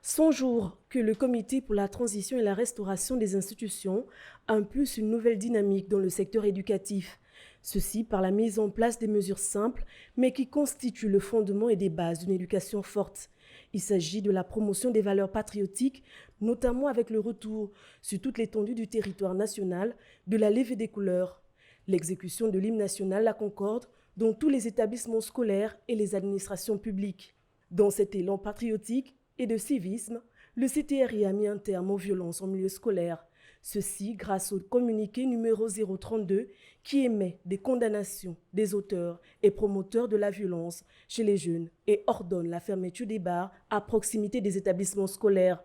100 jours que le Comité pour la transition et la restauration des institutions impulse une nouvelle dynamique dans le secteur éducatif. Ceci par la mise en place des mesures simples, mais qui constituent le fondement et des bases d'une éducation forte. Il s'agit de la promotion des valeurs patriotiques, notamment avec le retour sur toute l'étendue du territoire national de la levée des couleurs, l'exécution de l'hymne national, la Concorde, dans tous les établissements scolaires et les administrations publiques. Dans cet élan patriotique et de civisme, le CTRI a mis un terme aux violences en milieu scolaire. Ceci grâce au communiqué numéro 032 qui émet des condamnations des auteurs et promoteurs de la violence chez les jeunes et ordonne la fermeture des bars à proximité des établissements scolaires.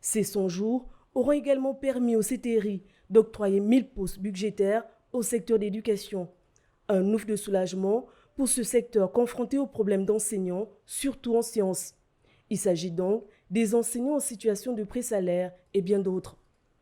Ces 100 jours auront également permis au CTRI d'octroyer 1000 postes budgétaires au secteur d'éducation. Un ouf de soulagement pour ce secteur confronté aux problèmes d'enseignants, surtout en sciences. Il s'agit donc des enseignants en situation de présalaire et bien d'autres.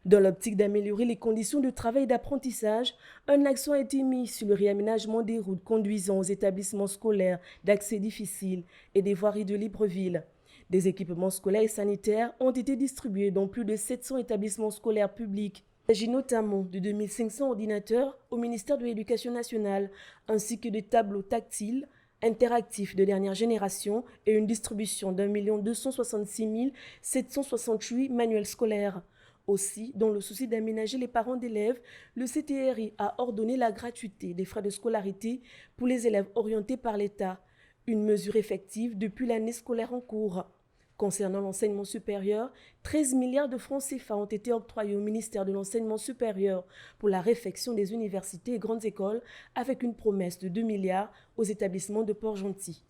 Dans l'optique d'améliorer les conditions de travail et d'apprentissage, un accent a été mis sur le réaménagement des routes conduisant aux établissements scolaires d'accès difficile et des voiries de libre ville. Des équipements scolaires et sanitaires ont été distribués dans plus de 700 établissements scolaires publics. Il s'agit notamment de 2500 ordinateurs au ministère de l'Éducation nationale, ainsi que des tableaux tactiles, interactifs de dernière génération et une distribution d'1 266 768 manuels scolaires. Aussi, dans le souci d'aménager les parents d'élèves, le CTRI a ordonné la gratuité des frais de scolarité pour les élèves orientés par l'État, une mesure effective depuis l'année scolaire en cours. Concernant l'enseignement supérieur, 13 milliards de francs CFA ont été octroyés au ministère de l'Enseignement supérieur pour la réfection des universités et grandes écoles, avec une promesse de 2 milliards aux établissements de Port-Gentil.